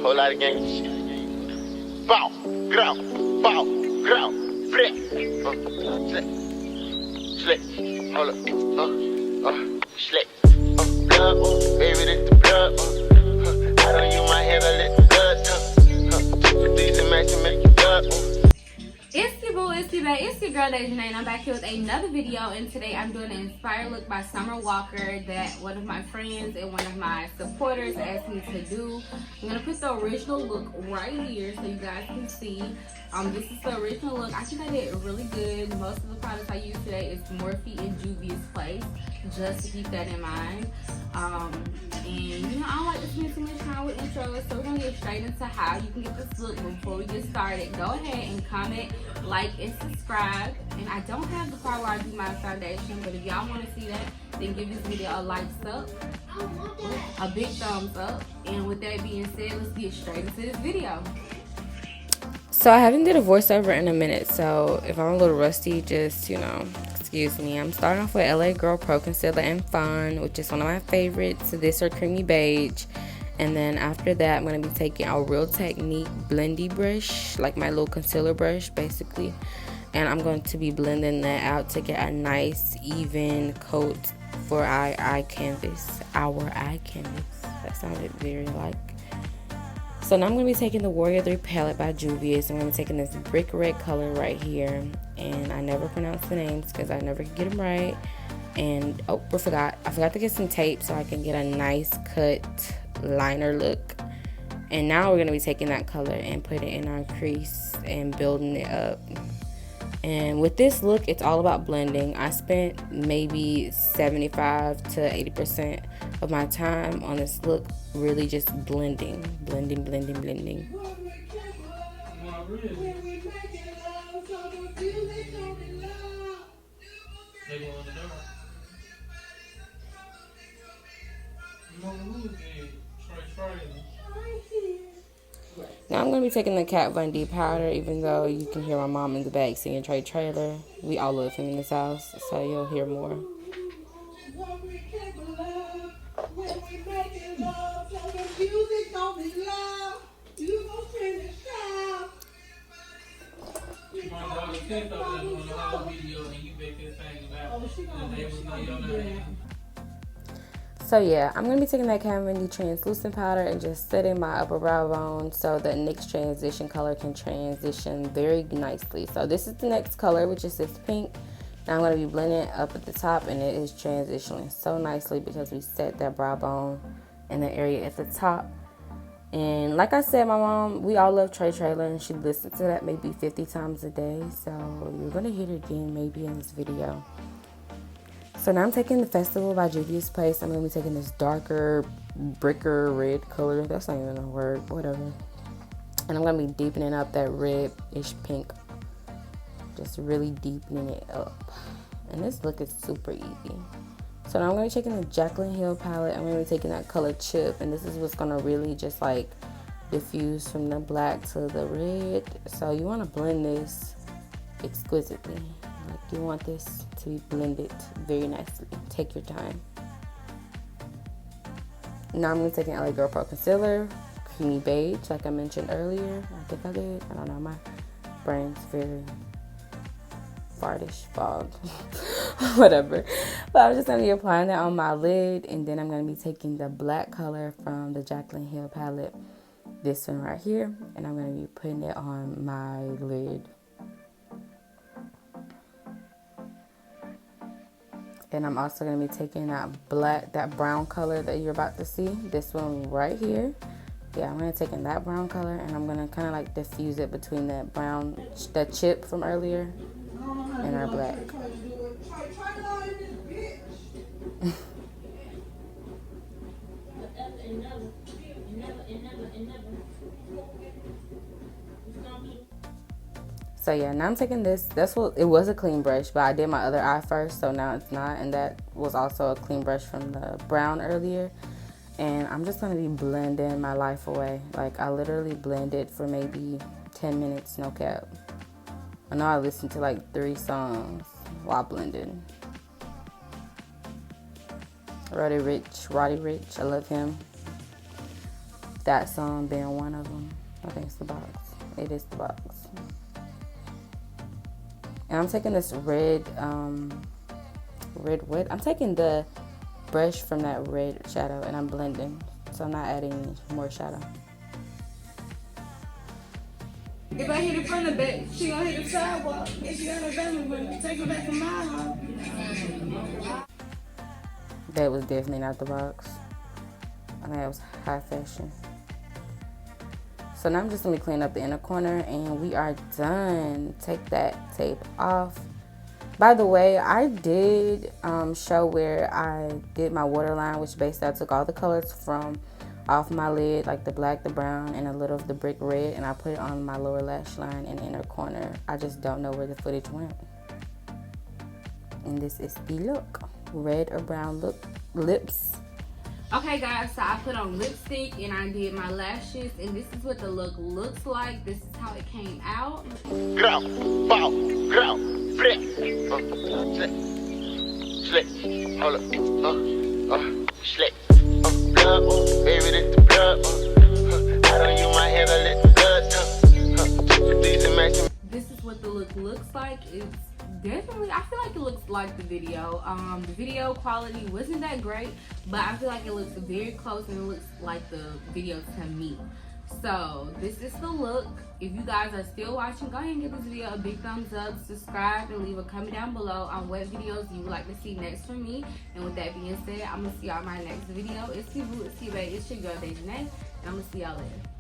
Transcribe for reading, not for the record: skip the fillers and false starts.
Whole lot of gang. Bow, grow, flip, slip, hold up, slip, blood, baby, this the blood, I don't use my hand, I let the blood, these are match and make you blood. It's your boo, it's your bae, it's your girl Jasmine, and I'm back here with another video. And today I'm doing an inspired look by Summer Walker that one of my friends and one of my supporters asked me to do. I'm gonna put the original look right here so you guys can see. This is the original look. I think I did really good. Most of the products I use today is Morphe and Juvia's Place, just to keep that in mind. And you know, I don't like to spend too much time with intros, so we're gonna get straight into how you can get this look. Before we get started, go ahead and comment, like, and subscribe. And I don't have the part where I do my foundation, but if y'all want to see that, then give this video a like up, a big thumbs up. And with that being said, let's get straight into this video. So I haven't did a voiceover in a minute, so if I'm a little rusty, just, you know, excuse me. I'm starting off with LA Girl Pro Concealer and Fun, which is one of my favorites. So this or Creamy Beige. And then after that, I'm going to be taking a Real Technique blendy brush, like my little concealer brush, basically. And I'm going to be blending that out to get a nice, even coat for our eye canvas. That sounded very like. So now I'm going to be taking the Warrior 3 palette by Juvia's. I'm going to be taking this brick red color right here. And I never pronounce the names because I never get them right. And, oh, I forgot to get some tape so I can get a nice cut liner look. And now we're going to be taking that color and putting it in our crease and building it up. And with this look, it's all about blending. I spent maybe 75 to 80% of my time on this look really just blending. Now I'm going to be taking the Kat Von D powder, even though you can hear my mom in the back singing Trey Trailer. We all love him in this house, so you'll hear more. So yeah, I'm going to be taking that Kat Von D translucent powder and just setting my upper brow bone so the next transition color can transition very nicely. So this is the next color, which is this pink. Now I'm going to be blending it up at the top, and it is transitioning so nicely because we set that brow bone in the area at the top. And like I said, my mom, we all love Trey Trailer, and she listens to that maybe 50 times a day. So you're going to hear it again maybe in this video. So now I'm taking the Festival by Juvia's Place. I'm going to be taking this darker bricker red color. That's not even a word, whatever. And I'm going to be deepening up that red-ish pink. Just really deepening it up. And this look is super easy. So now I'm going to be taking the Jaclyn Hill palette. I'm going to be taking that color Chip. And this is what's going to really just like diffuse from the black to the red. So you want to blend this exquisitely. Like you want this to be blended very nicely. Take your time. Now I'm going to take an LA Girl Pro Concealer, Creamy Beige, like I mentioned earlier. I think I did. I don't know. My brain's very fogged. Whatever. But I'm just going to be applying that on my lid. And then I'm going to be taking the black color from the Jaclyn Hill palette. This one right here. And I'm going to be putting it on my lid. And I'm also going to be taking that brown color that you're about to see. This one right here. Yeah, I'm going to take in that brown color. And I'm going to kind of like diffuse it between that brown, the chip from earlier, and our black. So yeah, now I'm taking this. It was a clean brush, but I did my other eye first, so now it's not. And that was also a clean brush from the brown earlier. And I'm just gonna be blending my life away. Like I literally blended for maybe 10 minutes, no cap. I know I listened to like 3 songs while blending. Roddy Ricch, I love him. That song being one of them. I think it's the box. It is the box. And I'm taking this red what? I'm taking the brush from that red shadow and I'm blending. So I'm not adding more shadow. If I hit it from the back, she gonna hit the sidewalk. If she got a family with me, take her back to my house. That was definitely not the box. I think that was high fashion. So now I'm just gonna clean up the inner corner and we are done. Take that tape off. By the way, I did show where I did my waterline, which basically I took all the colors from off my lid, like the black, the brown, and a little of the brick red, and I put it on my lower lash line and inner corner. I just don't know where the footage went. And this is the look. Red or brown lips. Okay guys, so I put on lipstick and I did my lashes, and this is what the look looks like. This is how it came out. Grau, bow, grau, flip, slick, hold up, slick, blood, baby, this the blood, I don't use my head, I let the blood, these are matching. This is what the look looks like. It's definitely, I feel like it looks like the video. The video quality wasn't that great, but I feel like it looks very close and it looks like the video to me. So this is the look. If you guys are still watching, go ahead and give this video a big thumbs up, subscribe, and leave a comment down below on what videos you would like to see next from me. And with that being said, I'm gonna see y'all in my next video. It's your boo, it's your bae, it's your girl Jasmine, and I'm gonna see y'all later.